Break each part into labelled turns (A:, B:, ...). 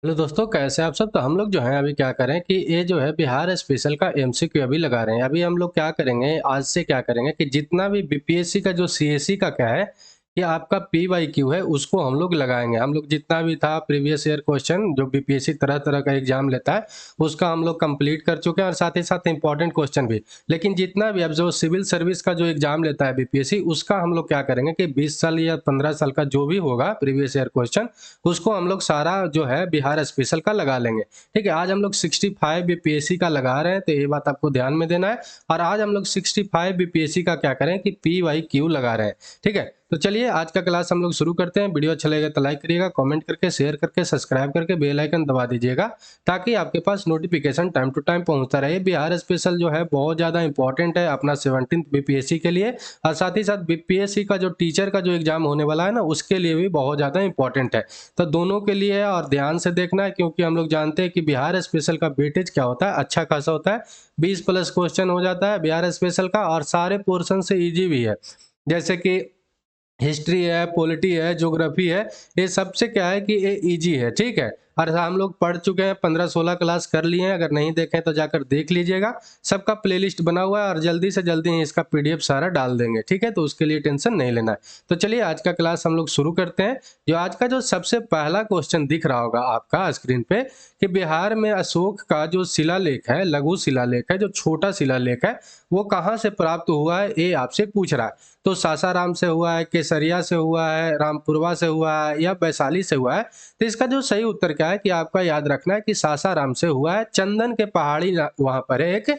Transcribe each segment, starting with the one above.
A: Hello दोस्तों, कैसे हैं आप सब। तो हम लोग जो है अभी क्या करें कि ये जो है बिहार स्पेशल का एमसीक्यू अभी लगा रहे हैं। अभी हम लोग क्या करेंगे, आज से क्या करेंगे कि जितना भी बीपीएससी का जो सीएससी का क्या है कि आपका पीवाईक्यू है उसको हम लोग लगाएंगे। हम लोग जितना भी था प्रीवियस ईयर क्वेश्चन जो बीपीएससी तरह तरह का एग्जाम लेता है उसका हम लोग कंप्लीट कर चुके हैं, और साथ ही साथ इंपॉर्टेंट क्वेश्चन भी। लेकिन जितना भी अब जो सिविल सर्विस का जो एग्जाम लेता है बीपीएससी, उसका हम लोग क्या करेंगे कि 20 साल या 15 साल का जो भी होगा प्रीवियस ईयर क्वेश्चन, उसको हम लोग सारा जो है बिहार स्पेशल का लगा लेंगे। ठीक है, आज हम लोग 65 बीपीएससी का लगा रहे हैं, तो ये बात आपको ध्यान में देना है। और आज हम लोग 65 बीपीएससी का क्या करें कि पीवाईक्यू लगा रहे हैं। ठीक है, तो चलिए आज का क्लास हम लोग शुरू करते हैं। वीडियो अच्छा लगेगा तो लाइक करिएगा, कमेंट करके, शेयर करके, सब्सक्राइब करके बेल आइकन दबा दीजिएगा, ताकि आपके पास नोटिफिकेशन टाइम टू टाइम पहुंचता रहे। बिहार स्पेशल जो है बहुत ज़्यादा इंपॉर्टेंट है अपना 17th बीपीएससी के लिए, और साथ ही साथ बीपीएससी का जो टीचर का जो एग्जाम होने वाला है ना, उसके लिए भी बहुत ज़्यादा इंपॉर्टेंट है। तो दोनों के लिए है और ध्यान से देखना है, क्योंकि हम लोग जानते हैं कि बिहार स्पेशल का वेटेज क्या होता है, अच्छा खासा होता है। 20 प्लस क्वेश्चन हो जाता है बिहार स्पेशल का, और सारे पोर्शन से इजी भी है। जैसे कि हिस्ट्री है, पॉलिटी है, ज्योग्राफी है, ये सबसे क्या है कि ये इजी है। ठीक है, और हम लोग पढ़ चुके हैं, 15-16 क्लास कर लिए हैं। अगर नहीं देखें तो जाकर देख लीजिएगा, सबका प्लेलिस्ट बना हुआ है, और जल्दी से जल्दी ही इसका पीडीएफ सारा डाल देंगे। ठीक है, तो उसके लिए टेंशन नहीं लेना है। तो चलिए आज का क्लास हम लोग शुरू करते हैं। जो आज का जो सबसे पहला क्वेश्चन दिख रहा होगा आपका स्क्रीन पे कि बिहार में अशोक का जो शिलालेख है, लघु शिलालेख है, जो छोटा शिलालेख है, वो कहाँ से प्राप्त हुआ है, ये आपसे पूछ रहा है। तो सासाराम से हुआ है, केसरिया से हुआ है, रामपुरवा से हुआ है, या वैशाली से हुआ है। तो इसका जो सही उत्तर क्या है कि आपका याद रखना है कि सासाराम से हुआ है। चंदन के पहाड़ी वहां पर है, एक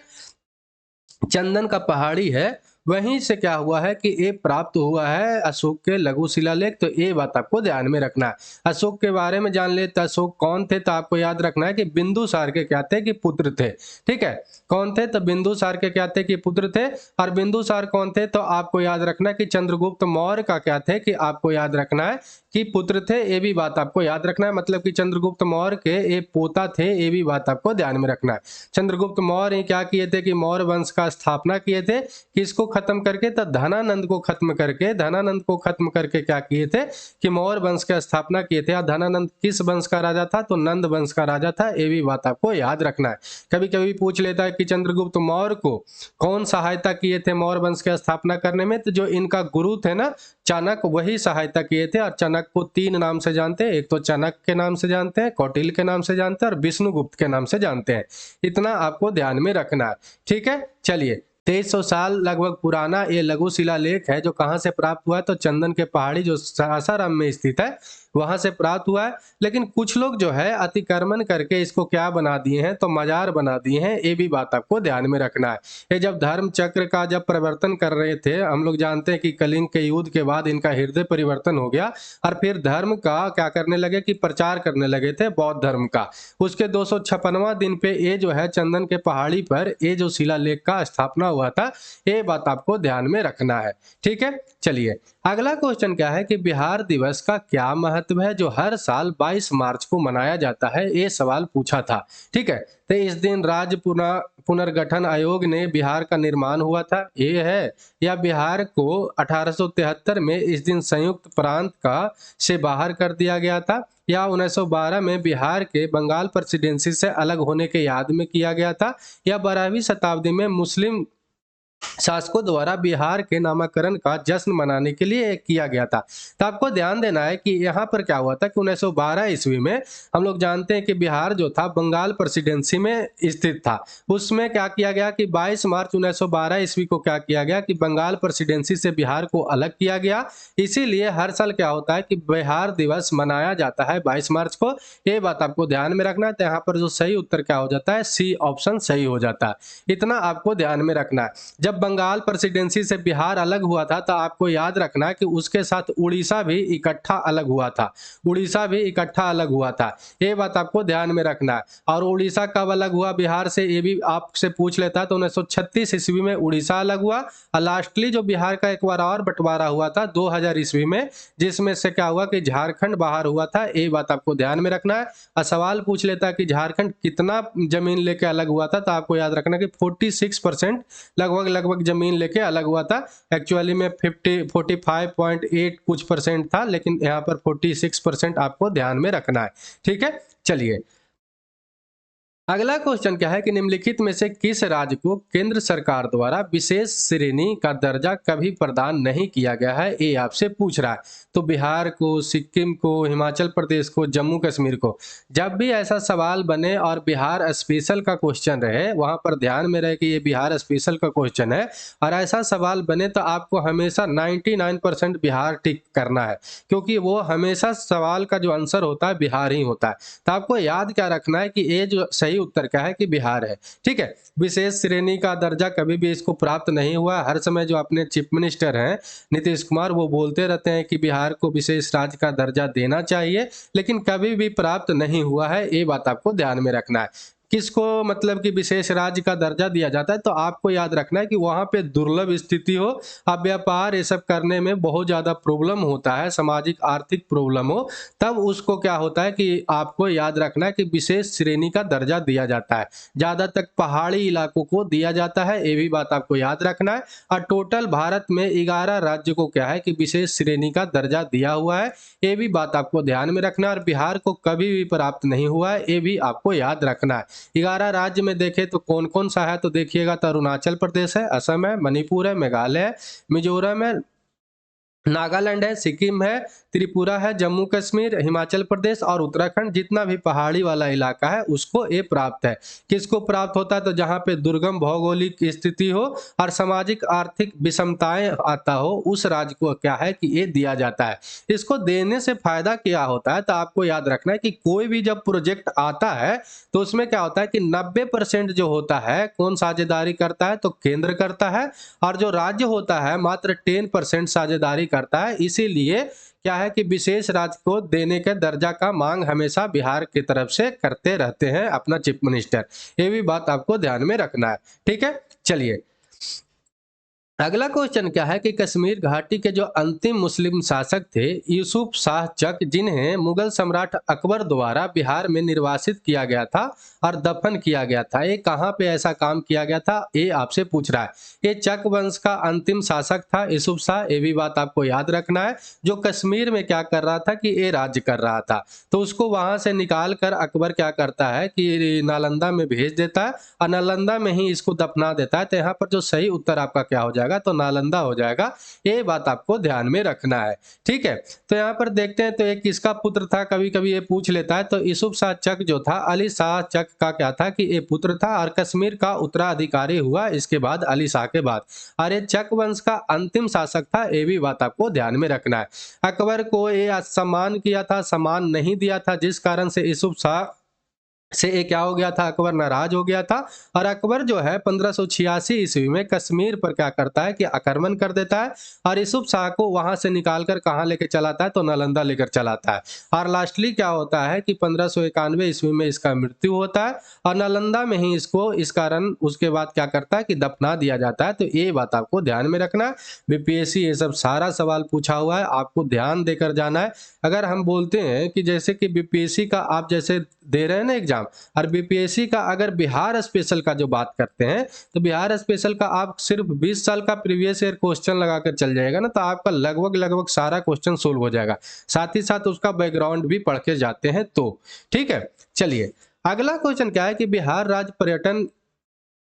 A: चंदन का पहाड़ी है, वहीं से क्या हुआ है कि ये प्राप्त हुआ है अशोक के लघु शिलालेख। तो ये बात आपको ध्यान में रखना है। अशोक के बारे में जान ले तो अशोक कौन थे, तो आपको याद रखना है कि बिंदुसार के क्या थे कि पुत्र थे। ठीक है, कौन थे तो बिंदुसार के क्या थे कि पुत्र थे। और बिंदुसार कौन थे तो आपको याद रखना है कि चंद्रगुप्त मौर्य का क्या थे कि आपको याद रखना है कि पुत्र थे। ये भी बात आपको याद रखना है, मतलब कि चंद्रगुप्त मौर्य के ये पोता थे, ये भी बात आपको ध्यान में रखना है। चंद्रगुप्त मौर्य क्या किए थे कि मौर्य वंश का स्थापना किए थे। किसको खत्म करके, तो धनानंद को खत्म करके, धनानंद को खत्म करके क्या किए थे कि मौर्य वंश की स्थापना किए थे। और धनानंद किस वंश का राजा था, तो नंद वंश का राजा था। ये भी बात आपको याद रखना है। कभी कभी पूछ लेता है कि चंद्रगुप्त मौर्य को कौन सहायता किए थे मौर्य वंश की स्थापना करने में, तो जो इनका गुरु थे ना चाणक्य, वही सहायता किए थे। और चाणक्य को 3 नाम से जानते हैं, एक तो चाणक्य के नाम से जानते हैं, कौटिल्य के नाम से जानते हैं, और विष्णुगुप्त के नाम से जानते हैं। इतना आपको ध्यान में रखना है। ठीक है, चलिए 2300 साल लगभग पुराना ये लघु शिलालेख है, जो कहाँ से प्राप्त हुआ है तो चंदन के पहाड़ी जो सासाराम में स्थित है वहां से प्राप्त हुआ है। लेकिन कुछ लोग जो है अतिक्रमण करके इसको क्या बना दिए हैं तो मजार बना दिए हैं। ये भी बात आपको ध्यान में रखना है। ये जब धर्म चक्र का जब परिवर्तन कर रहे थे, हम लोग जानते हैं कि कलिंग के युद्ध के बाद इनका हृदय परिवर्तन हो गया, और फिर धर्म का क्या करने लगे कि प्रचार करने लगे थे, बौद्ध धर्म का। उसके 256वां दिन पे ये जो है चंदन के पहाड़ी पर ये जो शिलालेख का स्थापना हुआ था, ये बात आपको ध्यान में रखना है। ठीक है, चलिए अगला क्वेश्चन क्या है कि बिहार दिवस का क्या महत्व है जो हर साल 22 मार्च को मनाया जाता है, ये सवाल पूछा था। ठीक है, तो इस दिन राज्य पुनर्गठन आयोग ने बिहार का निर्माण हुआ था, ये है। या बिहार को 1873 में इस दिन संयुक्त प्रांत का से बाहर कर दिया गया था। या 1912 में बिहार के बंगाल प्रेसिडेंसी से अलग होने के याद में किया गया था। या 12वीं शताब्दी में मुस्लिम शासकों द्वारा बिहार के नामकरण का जश्न मनाने के लिए किया गया था। तो आपको ध्यान देना है कि यहाँ पर क्या हुआ था कि 1912 ईस्वी में हम लोग जानते हैं कि बिहार जो था बंगाल प्रेसिडेंसी में स्थित था। उसमें क्या किया गया कि 22 मार्च 1912 ईस्वी को क्या किया गया कि बंगाल प्रेसिडेंसी से बिहार को अलग किया गया। इसीलिए हर साल क्या होता है कि बिहार दिवस मनाया जाता है 22 मार्च को। ये बात आपको ध्यान में रखना है। तो यहाँ पर जो सही उत्तर क्या हो जाता है, सी ऑप्शन सही हो जाता है। इतना आपको ध्यान में रखना है। जब बंगाल प्रेसिडेंसी से बिहार अलग हुआ था तो आपको याद रखना है कि उसके साथ उड़ीसा भी इकट्ठा अलग हुआ था। उड़ीसा भी इकट्ठा अलग हुआ था, ये बात आपको ध्यान में रखना है। और उड़ीसा कब अलग हुआ बिहार से, ये भी आपसे पूछ लेता है। तो 1936 ईस्वी में उड़ीसा अलग हुआ। और लास्टली जो बिहार का एक बार और बंटवारा हुआ था 2000 ईस्वी में, जिसमें से क्या हुआ कि झारखंड बाहर हुआ था। ये बात आपको ध्यान में रखना है। और सवाल पूछ लेता है कि झारखंड कितना जमीन लेके अलग हुआ था, तो आपको याद रखना कि 46% लगभग लगभग जमीन लेके अलग हुआ था। एक्चुअली में 45.8 कुछ परसेंट था, लेकिन यहाँ पर 46% आपको ध्यान में रखना है। ठीक है, चलिए अगला क्वेश्चन क्या है कि निम्नलिखित में से किस राज्य को केंद्र सरकार द्वारा विशेष श्रेणी का दर्जा कभी प्रदान नहीं किया गया है, ये आपसे पूछ रहा है। तो बिहार को, सिक्किम को, हिमाचल प्रदेश को, जम्मू कश्मीर को। जब भी ऐसा सवाल बने और बिहार स्पेशल का क्वेश्चन रहे, वहां पर ध्यान में रहे कि ये बिहार स्पेशल का क्वेश्चन है, और ऐसा सवाल बने तो आपको हमेशा 99% बिहार टिक करना है, क्योंकि वो हमेशा सवाल का जो आंसर होता है बिहार ही होता है। तो आपको याद क्या रखना है कि ये जो सही उत्तर क्या है कि बिहार है। ठीक है, विशेष श्रेणी का दर्जा कभी भी इसको प्राप्त नहीं हुआ। हर समय जो अपने चीफ मिनिस्टर हैं नीतीश कुमार, वो बोलते रहते हैं कि बिहार को विशेष राज्य का दर्जा देना चाहिए, लेकिन कभी भी प्राप्त नहीं हुआ है। ये बात आपको ध्यान में रखना है। किसको मतलब कि विशेष राज्य का दर्जा दिया जाता है, तो आपको याद रखना है कि वहां पे दुर्लभ स्थिति हो, अब व्यापार ये सब करने में बहुत ज्यादा प्रॉब्लम होता है, सामाजिक आर्थिक प्रॉब्लम हो, तब उसको क्या होता है कि आपको याद रखना है कि विशेष श्रेणी का दर्जा दिया जाता है। ज्यादातर पहाड़ी इलाकों को दिया जाता है, ये भी बात आपको याद रखना है। और टोटल भारत में 11 राज्य को क्या है कि विशेष श्रेणी का दर्जा दिया हुआ है, ये भी बात आपको ध्यान में रखना है। और बिहार को कभी भी प्राप्त नहीं हुआ है, ये भी आपको याद रखना है। 11 राज्य में देखें तो कौन कौन सा है, तो देखिएगा तो अरुणाचल प्रदेश है, असम है, मणिपुर है, मेघालय है, मिजोरम है, नागालैंड है, सिक्किम है, त्रिपुरा है, जम्मू कश्मीर, हिमाचल प्रदेश और उत्तराखंड। जितना भी पहाड़ी वाला इलाका है उसको ये प्राप्त है। किसको प्राप्त होता है, तो जहाँ पे दुर्गम भौगोलिक स्थिति हो और सामाजिक आर्थिक विषमताएं आता हो, उस राज्य को क्या है कि ये दिया जाता है। इसको देने से फायदा क्या होता है, तो आपको याद रखना है कि कोई भी जब प्रोजेक्ट आता है तो उसमें क्या होता है कि 90% जो होता है कौन साझेदारी करता है, तो केंद्र करता है, और जो राज्य होता है मात्र 10% साझेदारी करता है। इसीलिए क्या है कि विशेष राज्य को देने के दर्जा का मांग हमेशा बिहार की तरफ से करते रहते हैं अपना चीफ मिनिस्टर। ये भी बात आपको ध्यान में रखना है। ठीक है, चलिए अगला क्वेश्चन क्या है कि कश्मीर घाटी के जो अंतिम मुस्लिम शासक थे यूसुफ शाह चक, जिन्हें मुगल सम्राट अकबर द्वारा बिहार में निर्वासित किया गया था और दफन किया गया था, ये कहाँ पे ऐसा काम किया गया था, ये आपसे पूछ रहा है। ये चक वंश का अंतिम शासक था यूसुफ शाह, ये भी बात आपको याद रखना है, जो कश्मीर में क्या कर रहा था कि ये राज्य कर रहा था। तो उसको वहां से निकाल कर अकबर क्या करता है कि नालंदा में भेज देता है और नालंदा में ही इसको दफना देता है। तो यहाँ पर जो सही उत्तर आपका क्या हो जाएगा, तो नालंदा हो जाएगा। ये बात आपको ध्यान में रखना है। ठीक है, तो यहाँ पर देखते हैं तो एक किसका पुत्र था, कभी कभी ये पूछ लेता है। तो यूसुफ शाह चक जो था अली शाह चक का क्या था कि ये पुत्र था, और कश्मीर का उत्तराधिकारी हुआ इसके बाद अली शाह के बाद, और ये चक वंश का अंतिम शासक था। ये भी बात आपको ध्यान में रखना है। अकबर को ये सम्मान किया था, सम्मान नहीं दिया था, जिस कारण से यूसुफ शाह से ये क्या हो गया था, अकबर नाराज हो गया था। और अकबर जो है 1586 ईस्वी में कश्मीर पर क्या करता है कि आक्रमण कर देता है, और यूसुफ शाह को वहां से निकालकर कहाँ लेकर चलाता है, तो नालंदा लेकर चलाता है। और लास्टली क्या होता है कि 1591 ईस्वी में इसका मृत्यु होता है, और नालंदा में ही इसको इस कारण उसके बाद क्या करता है कि दफना दिया जाता है। तो ये बात आपको ध्यान में रखना है। बीपीएससी ये सब सारा सवाल पूछा हुआ है, आपको ध्यान देकर जाना है। अगर हम बोलते हैं कि जैसे कि बीपीएससी का आप जैसे दे रहे हैं ना एग्जाम, और बीपीएससी का अगर बिहार स्पेशल का जो बात करते हैं, तो बिहार स्पेशल का आप सिर्फ 20 साल का प्रीवियस ईयर क्वेश्चन लगाकर चल जाएगा ना, तो आपका लगभग सारा क्वेश्चन सोल्व हो जाएगा। साथ ही साथ उसका बैकग्राउंड भी पढ़ के जाते हैं तो। ठीक है, चलिए अगला क्वेश्चन क्या है कि बिहार राज्य पर्यटन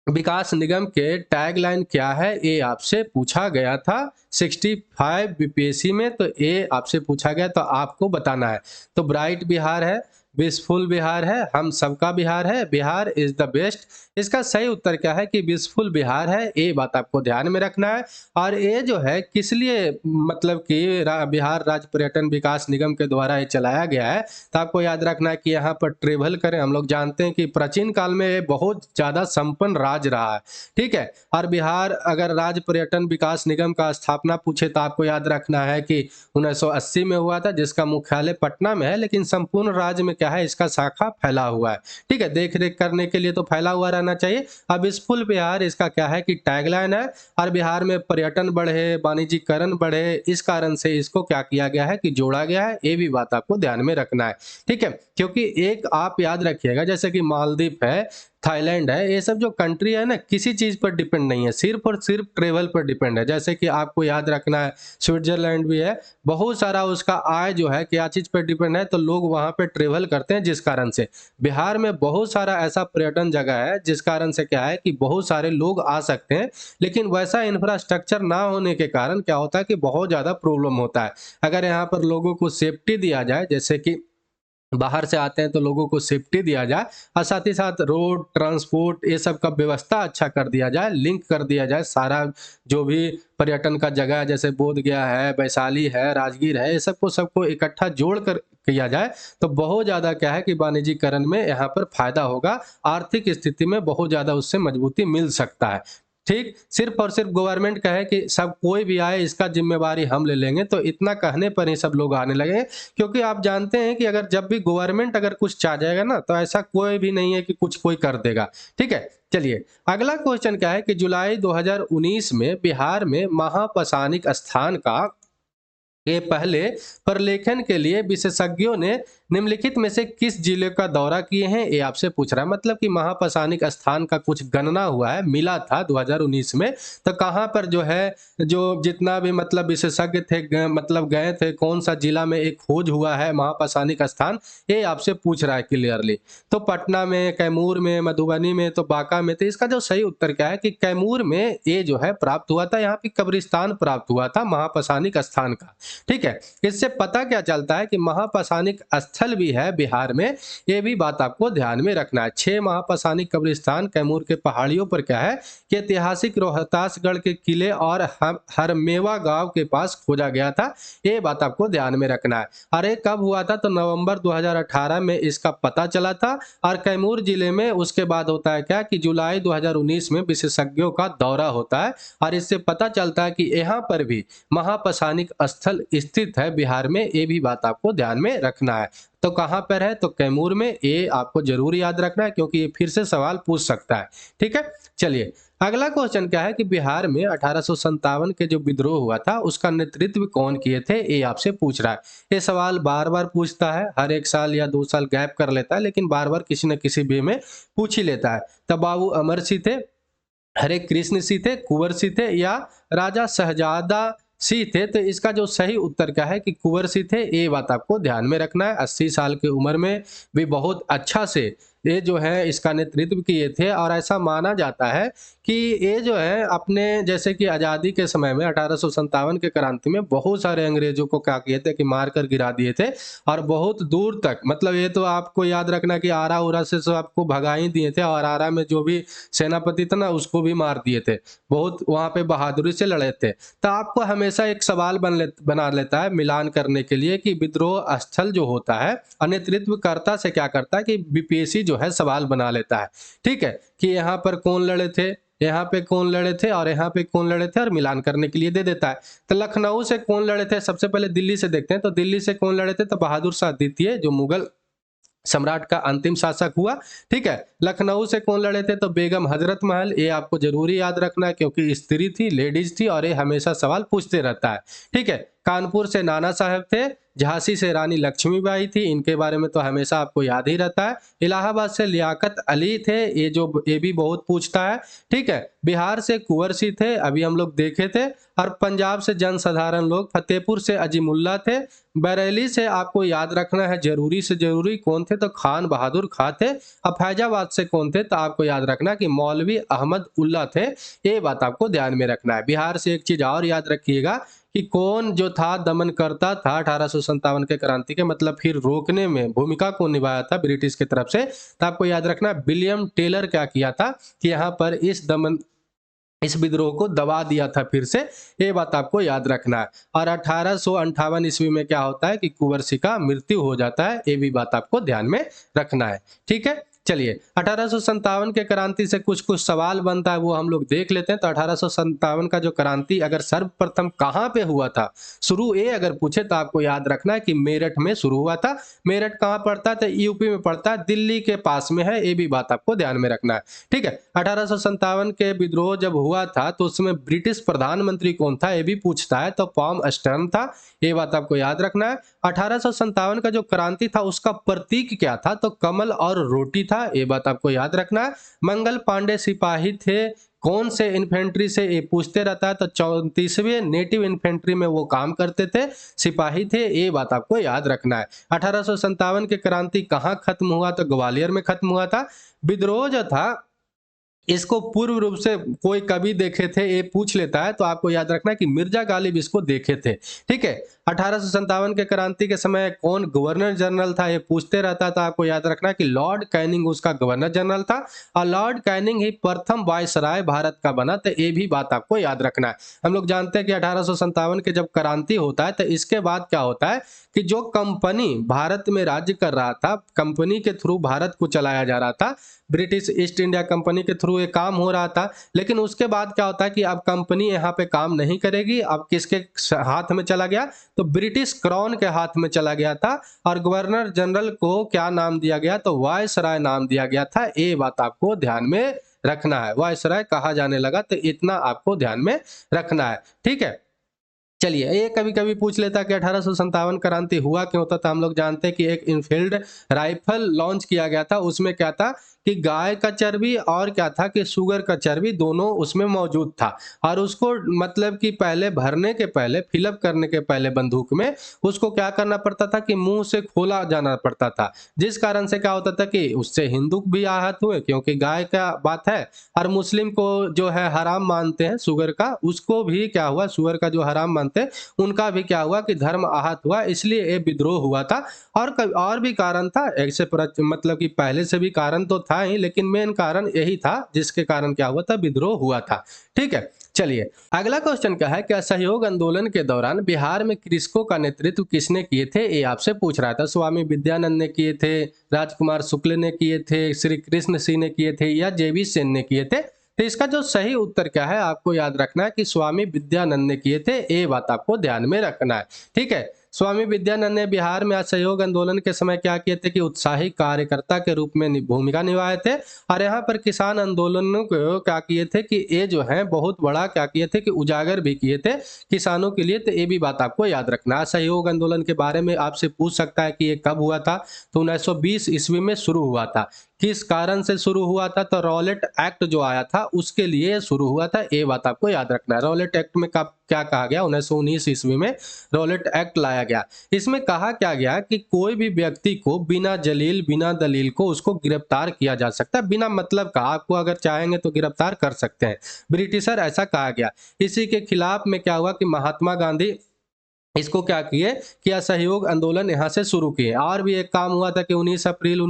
A: विकास निगम के टैगलाइन क्या है, ये आपसे पूछा गया था 65 बीपीएससी में। तो ये आपसे पूछा गया, तो आपको बताना है। तो ब्राइट बिहार है, विशफुल बिहार है, हम सबका बिहार है, बिहार इज द बेस्ट। इसका सही उत्तर क्या है कि विशफुल बिहार है। ये बात आपको ध्यान में रखना है। और ये जो है किस लिए मतलब कि बिहार राज्य पर्यटन विकास निगम के द्वारा ये चलाया गया है, तो आपको याद रखना है कि यहाँ पर ट्रेवल करें। हम लोग जानते हैं कि प्राचीन काल में ये बहुत ज़्यादा संपन्न राज्य रहा है। ठीक है, और बिहार अगर राज्य पर्यटन विकास निगम का स्थापना पूछे तो आपको याद रखना है कि 1980 में हुआ था, जिसका मुख्यालय पटना में है, लेकिन संपूर्ण राज्य में क्या है इसका शाखा फैला हुआ है। ठीक है, देख रेख करने के लिए तो फैला हुआ रहना चाहिए। अब विशफुल बिहार इसका क्या है कि टैगलाइन है, और बिहार में पर्यटन बढ़े, वाणिज्यीकरण बढ़े, इस कारण से इसको क्या किया गया है कि जोड़ा गया है। ये भी बात आपको ध्यान में रखना है। ठीक है, क्योंकि एक आप याद रखिएगा जैसे कि मालदीव है, थाईलैंड है, ये सब जो कंट्री है ना किसी चीज़ पर डिपेंड नहीं है, सिर्फ़ और सिर्फ़ ट्रैवल पर डिपेंड है। जैसे कि आपको याद रखना है स्विट्ज़रलैंड भी है, बहुत सारा उसका आय जो है क्या चीज़ पर डिपेंड है, तो लोग वहाँ पे ट्रैवल करते हैं जिस कारण से। बिहार में बहुत सारा ऐसा पर्यटन जगह है जिस कारण से क्या है कि बहुत सारे लोग आ सकते हैं, लेकिन वैसा इंफ्रास्ट्रक्चर ना होने के कारण क्या होता है कि बहुत ज़्यादा प्रॉब्लम होता है। अगर यहाँ पर लोगों को सेफ्टी दिया जाए, जैसे कि बाहर से आते हैं तो लोगों को सेफ्टी दिया जाए और साथ ही साथ रोड ट्रांसपोर्ट ये सब का व्यवस्था अच्छा कर दिया जाए, लिंक कर दिया जाए सारा जो भी पर्यटन का जगह है, जैसे बोध गया है, वैशाली है, राजगीर है, ये सबको इकट्ठा जोड़ कर किया जाए तो बहुत ज़्यादा क्या है कि वाणिज्यिकरण में यहाँ पर फायदा होगा, आर्थिक स्थिति में बहुत ज़्यादा उससे मजबूती मिल सकता है। ठीक, सिर्फ़ और सिर्फ़ गवर्नमेंट कहे कि सब कोई भी आए इसका ज़िम्मेवारी हम ले लेंगे, तो इतना कहने पर ही सब लोग आने लगे। क्योंकि आप जानते हैं कि अगर जब भी गवर्नमेंट अगर कुछ चाह जाएगा ना, तो ऐसा कोई भी नहीं है कि कुछ कोई कर देगा। ठीक है? चलिए, अगला क्वेश्चन क्या है कि जुलाई 2019 में बिहार में महापसानिक स्थान का के पहले प्रलेखन के लिए विशेषज्ञों ने निम्नलिखित में से किस जिले का दौरा किए हैं, ये आपसे पूछ रहा है। मतलब कि महापसानिक स्थान का कुछ गणना हुआ है, मिला था 2019 में, तो कहाँ पर जो है जो जितना भी मतलब विशेषज्ञ थे मतलब गए थे, कौन सा जिला में एक खोज हुआ है महापसानिक स्थान, ये आपसे पूछ रहा है क्लियरली। तो पटना में, कैमूर में, मधुबनी में, तो बांका में। तो इसका जो सही उत्तर क्या है कि कैमूर में ये जो है प्राप्त हुआ था, यहाँ पे कब्रिस्तान प्राप्त हुआ था महापसानिक स्थान का। ठीक है, इससे पता क्या चलता है कि महापसानिक स्थल भी है बिहार में, ये भी बात आपको ध्यान में रखना है। 6 महापसानिक कब्रिस्तान कैमूर के पहाड़ियों पर क्या है कि ऐतिहासिक रोहतासगढ़ के किले और हरमेवा गांव के पास खोजा गया था, ये बात आपको ध्यान में रखना है। और ये कब हुआ था, तो नवंबर 2018 में इसका पता चला था। और कैमूर जिले में उसके बाद होता है क्या कि जुलाई 2019 में विशेषज्ञों का दौरा होता है, और इससे पता चलता है कि यहाँ पर भी महापसानिक स्थल स्थित है बिहार में, ये भी बात आपको ध्यान में रखना है। तो कहाँ पर है, तो कैमूर में, ये आपको जरूर याद रखना है क्योंकि ये फिर से सवाल पूछ सकता है। ठीक है, चलिए अगला क्वेश्चन क्या है कि बिहार में 1857 के जो विद्रोह हुआ था उसका नेतृत्व कौन किए थे, ये आपसे पूछ रहा है। ये सवाल बार बार पूछता है, हर 1 साल या 2 साल गैप कर लेता है, लेकिन बार बार किसी न किसी वे में पूछ ही लेता है। तब बाबू अमर सिंह थे, हरे कृष्ण सिंह थे, कुंवर सिंह थे, या राजा शहजादा सिंह थे। तो इसका जो सही उत्तर क्या है कि कुंवर सिंह थे, ये बात आपको ध्यान में रखना है। 80 साल की उम्र में भी बहुत अच्छा से ये जो है इसका नेतृत्व किए थे, और ऐसा माना जाता है कि ये जो है अपने जैसे कि आज़ादी के समय में 1857 के क्रांति में बहुत सारे अंग्रेजों को क्या किए थे कि मार कर गिरा दिए थे, और बहुत दूर तक, मतलब ये तो आपको याद रखना कि आरा उरा से सब आपको भगा ही दिए थे, और आरा में जो भी सेनापति था ना उसको भी मार दिए थे, बहुत वहाँ पे बहादुरी से लड़े थे। तो आपको हमेशा एक सवाल बना लेता है मिलान करने के लिए कि विद्रोह स्थल जो होता है नेतृत्वकर्ता से क्या करता है कि बीपीएससी जो है सवाल बना लेता है। ठीक है, कि यहाँ पर कौन लड़े थे, यहाँ पे कौन लड़े थे, और यहाँ पे कौन लड़े थे, और मिलान करने के लिए दे देता है। तो लखनऊ से कौन लड़े थे, सबसे पहले दिल्ली से देखते हैं। तो दिल्ली से कौन लड़े थे, तो बहादुर शाह द्वितीय जो मुगल सम्राट का अंतिम शासक हुआ। ठीक है, लखनऊ से कौन लड़े थे, तो बेगम हजरत महल, ये आपको जरूरी याद रखना है क्योंकि स्त्री थी, लेडीज थी, और ये हमेशा सवाल पूछते रहता है। ठीक है, कानपुर से नाना साहब थे, झांसी से रानी लक्ष्मीबाई थी, इनके बारे में तो हमेशा आपको याद ही रहता है। इलाहाबाद से लियाकत अली थे, ये भी बहुत पूछता है। ठीक है, बिहार से कुंवर सिंह थे, अभी हम लोग देखे थे। और पंजाब से जनसाधारण लोग, फतेहपुर से अजीमुल्ला थे। बरेली से आपको याद रखना है जरूरी से जरूरी कौन थे, तो खान बहादुर खां थे। अब फैजाबाद से कौन थे, तो आपको याद रखना कि मौलवी अहमद उल्ला थे, ये बात आपको ध्यान में रखना है। बिहार से एक चीज और याद रखिएगा कि कौन जो था दमन करता था 1857 के क्रांति के, मतलब फिर रोकने में भूमिका को निभाया था ब्रिटिश की तरफ से, तो आपको याद रखना विलियम टेलर क्या किया था कि यहाँ पर इस विद्रोह को दबा दिया था फिर से, ये बात आपको याद रखना है। और 1858 ईस्वी में क्या होता है कि कुंवर सिंह का मृत्यु हो जाता है, ये भी बात आपको ध्यान में रखना है। ठीक है, चलिए 1857 के क्रांति से कुछ कुछ सवाल बनता है, वो हम लोग देख लेते हैं। तो 1857 का जो क्रांति अगर सर्वप्रथम कहाँ पे हुआ था, शुरू ये अगर पूछे तो आपको याद रखना है कि मेरठ में शुरू हुआ था। मेरठ कहाँ पड़ता है, तो यूपी में पड़ता है, दिल्ली के पास में है, ये भी बात आपको ध्यान में रखना है। ठीक है, 1857 के विद्रोह जब हुआ था तो उसमें ब्रिटिश प्रधानमंत्री कौन था, ये भी पूछता है, तो पॉम स्टर्न था, ये बात आपको याद रखना है। 1857 का जो क्रांति था उसका प्रतीक क्या था, तो कमल और रोटी था, था, ये बात आपको याद रखना है। मंगल पांडे सिपाही थे, कौन से इन्फेंट्री से, ये पूछते रहता है, तो 34वें नेटिव इन्फेंट्री में वो काम करते थे, सिपाही थे, ये बात आपको याद रखना है। 1857 के क्रांति कहाँ खत्म हुआ? तो ग्वालियर में खत्म हुआ था। विद्रोह जो था इसको पूर्व रूप से कोई कवि देखे थे, ये पूछ लेता है, तो आपको याद रखना है कि मिर्जा गालिब इसको देखे थे। ठीक है, 1857 के क्रांति के समय कौन गवर्नर जनरल था, ये पूछते रहता था, आपको याद रखना है कि लॉर्ड कैनिंग उसका गवर्नर जनरल था, और लॉर्ड कैनिंग ही प्रथम वायसराय भारत का बना, तो ये भी बात आपको याद रखना है। हम लोग जानते हैं कि 1857 के जब क्रांति होता है, तो इसके बाद क्या होता है कि जो कंपनी भारत में राज्य कर रहा था, कंपनी के थ्रू भारत को चलाया जा रहा था, ब्रिटिश ईस्ट इंडिया कंपनी के थ्रू ये काम हो रहा था, लेकिन उसके बाद क्या होता है कि अब कंपनी यहाँ पे काम नहीं करेगी, अब किसके हाथ में चला गया? तो ब्रिटिश क्राउन के हाथ में चला गया था, और गवर्नर जनरल को क्या नाम दिया गया? तो वायसराय नाम दिया गया था। ये बात आपको ध्यान में रखना है, वायसराय कहा जाने लगा, तो इतना आपको ध्यान में रखना है। ठीक है, चलिए, ये कभी कभी पूछ लेता कि 1857 क्रांति हुआ क्यों था, तो हम लोग जानते हैं कि एक इनफील्ड राइफल लॉन्च किया गया था, उसमें क्या था कि गाय का चर्बी और क्या था कि शुगर का चर्बी दोनों उसमें मौजूद था, और उसको मतलब कि पहले भरने के पहले, फिलअप करने के पहले बंदूक में उसको क्या करना पड़ता था कि मुंह से खोला जाना पड़ता था, जिस कारण से क्या होता था कि उससे हिंदू भी आहत हुए, क्योंकि गाय का बात है, और मुस्लिम को जो है हराम मानते हैं शुगर का, उसको भी क्या हुआ, शुगर का जो हराम मानते हैं उनका भी क्या हुआ कि धर्म आहत हुआ, इसलिए ये विद्रोह हुआ था। और भी कारण था ऐसे, मतलब कि पहले से भी कारण तो था ही, लेकिन मेन कारण यही था जिसके कारण क्या हुआ था, विद्रोह हुआ था। ठीक है, चलिए अगला क्वेश्चन क्या है कि असहयोग आंदोलन के दौरान बिहार में कृषकों का नेतृत्व किसने किए थे, ये आपसे पूछ रहा था। स्वामी विद्यानंद ने किए थे, राजकुमार शुक्ल ने किए थे, श्री कृष्ण सिंह ने किए थे, या जेबी सेन ने किए थे? तो इसका जो सही उत्तर क्या है, आपको याद रखना है कि स्वामी विद्यानंद ने किए थे, ये बात आपको ध्यान में रखना है। ठीक है, स्वामी विद्यानंद ने बिहार में असहयोग आंदोलन के समय क्या किए थे कि उत्साही कार्यकर्ता के रूप में भूमिका निभाए थे, और यहाँ पर किसान आंदोलनों को क्या किए थे कि ये जो है बहुत बड़ा क्या किए थे कि उजागर भी किए थे किसानों के लिए, तो ये भी बात आपको याद रखना है। असहयोग आंदोलन के बारे में आपसे पूछ सकता है कि ये कब हुआ था, तो 1920 ईस्वी में शुरू हुआ था। किस कारण से शुरू हुआ था? तो रॉलेट एक्ट जो आया था उसके लिए शुरू हुआ था, ये बात आपको याद रखना है। रॉलेट एक्ट में क्या कहा गया? 1919 ईस्वी में रॉलेट एक्ट लाया गया। इसमें कहा क्या गया कि कोई भी व्यक्ति को बिना जलील, बिना दलील को उसको गिरफ्तार किया जा सकता है, बिना मतलब का आपको अगर चाहेंगे तो गिरफ्तार कर सकते हैं, ब्रिटिशर ऐसा कहा गया। इसी के खिलाफ में क्या हुआ कि महात्मा गांधी इसको क्या किए कि असहयोग आंदोलन यहाँ से शुरू किए। और भी एक काम हुआ था कि 13 अप्रैल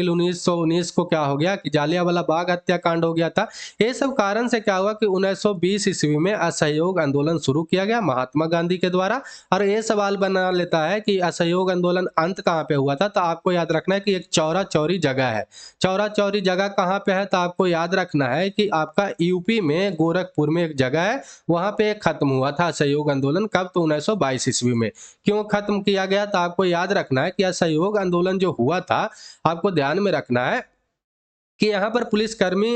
A: 1919 को क्या हो गया कि जालियांवाला बाग हत्याकांड हो गया था। ये सब कारण से क्या हुआ कि 1920 ईस्वी में असहयोग आंदोलन शुरू किया गया महात्मा गांधी के द्वारा। और ये सवाल बना लेता है कि असहयोग आंदोलन अंत कहाँ पे हुआ था, तो आपको याद रखना है कि एक चौरा चौरी जगह है। चौरा चौरी जगह कहाँ पे है, तो आपको याद रखना है कि आपका यूपी में गोरखपुर में एक जगह है, वहां पे खत्म हुआ था असहयोग आंदोलन। कब? तो 1922 ईस्वी में। क्यों खत्म किया गया, तो आपको याद रखना है कि असहयोग आंदोलन जो हुआ था, आपको ध्यान में रखना है कि यहाँ पर पुलिसकर्मी,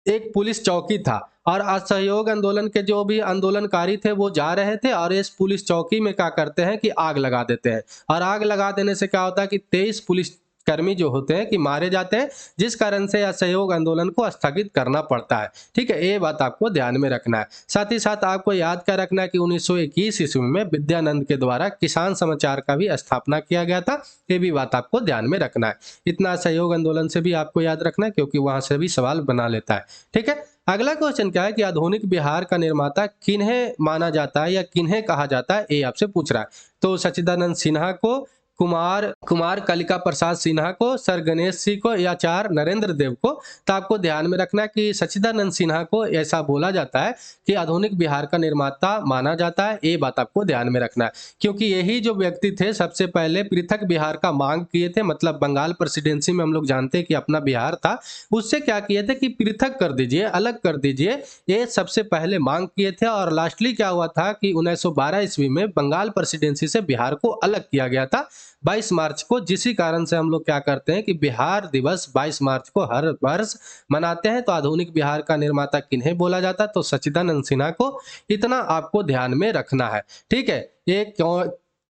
A: एक पुलिस चौकी था, और असहयोग आंदोलन के जो भी आंदोलनकारी थे वो जा रहे थे, और इस पुलिस चौकी में क्या करते हैं कि आग लगा देते हैं। और आग लगा देने से क्या होता है कि 23 पुलिस कर्मी जो होते हैं कि मारे जाते हैं, जिस कारण से असहयोग आंदोलन को स्थगित करना पड़ता है। ठीक है, ये बात आपको ध्यान में रखना है। साथ ही साथ आपको याद क्या रखना है कि 1921 ईस्वी में विद्यानंद के द्वारा किसान समाचार का भी स्थापना किया गया था, ये भी बात आपको ध्यान में रखना है। इतना असहयोग आंदोलन से भी आपको याद रखना है, क्योंकि वहां से भी सवाल बना लेता है। ठीक है, अगला क्वेश्चन क्या है कि आधुनिक बिहार का निर्माता किन्हें माना जाता है या किन्हें कहा जाता है, ये आपसे पूछ रहा है। तो सच्चिदानंद सिन्हा को, कुमार कलिका प्रसाद सिन्हा को, सर गणेश सिंह को, या चार नरेंद्र देव को? तो आपको ध्यान में रखना है कि सच्चिदानंद सिन्हा को ऐसा बोला जाता है कि आधुनिक बिहार का निर्माता माना जाता है, ये बात आपको ध्यान में रखना है, क्योंकि यही जो व्यक्ति थे सबसे पहले पृथक बिहार का मांग किए थे। मतलब बंगाल प्रेसिडेंसी में हम लोग जानते हैं कि अपना बिहार था, उससे क्या किए थे कि पृथक कर दीजिए, अलग कर दीजिए, ये सबसे पहले मांग किए थे। और लास्टली क्या हुआ था कि 1912 ईस्वी में बंगाल प्रेसिडेंसी से बिहार को अलग किया गया था 22 मार्च को, जिसी कारण से हम लोग क्या करते हैं कि बिहार दिवस 22 मार्च को हर वर्ष मनाते हैं। तो आधुनिक बिहार का निर्माता किन्हें बोला जाता है, तो सच्चिदानंद सिन्हा को। इतना आपको ध्यान में रखना है। ठीक है, ये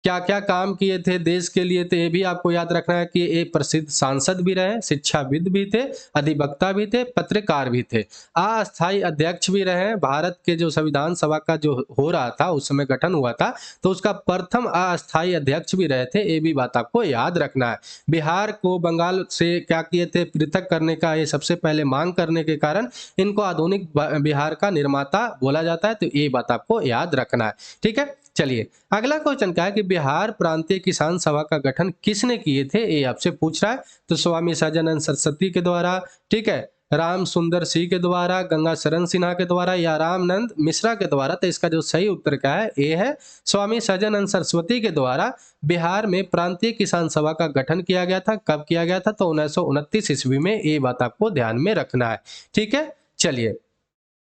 A: क्या क्या काम किए थे देश के लिए, तो ये भी आपको याद रखना है कि ये प्रसिद्ध सांसद भी रहे, शिक्षाविद भी थे, अधिवक्ता भी थे, पत्रकार भी थे, अस्थायी अध्यक्ष भी रहे। भारत के जो संविधान सभा का जो हो रहा था उस समय गठन हुआ था, तो उसका प्रथम अस्थायी अध्यक्ष भी रहे थे, ये भी बात आपको याद रखना है। बिहार को बंगाल से क्या किए थे, पृथक करने का ये सबसे पहले मांग करने के कारण इनको आधुनिक बिहार का निर्माता बोला जाता है, तो ये बात आपको याद रखना है। ठीक है, चलिए अगला क्वेश्चन क्या है कि बिहार प्रांतीय किसान सभा का गठन किसने किए थे, ये आपसे पूछ रहा है। तो स्वामी सहजानंद सरस्वती के द्वारा, ठीक है, राम सुंदर सिंह के द्वारा, गंगा शरण सिन्हा के द्वारा या रामनंद मिश्रा के द्वारा। तो इसका जो सही उत्तर क्या है, ये है स्वामी सहजानंद सरस्वती के द्वारा बिहार में प्रांतीय किसान सभा का गठन किया गया था। कब किया गया था, तो 1929 ईस्वी में। ये बात आपको ध्यान में रखना है। ठीक है, चलिए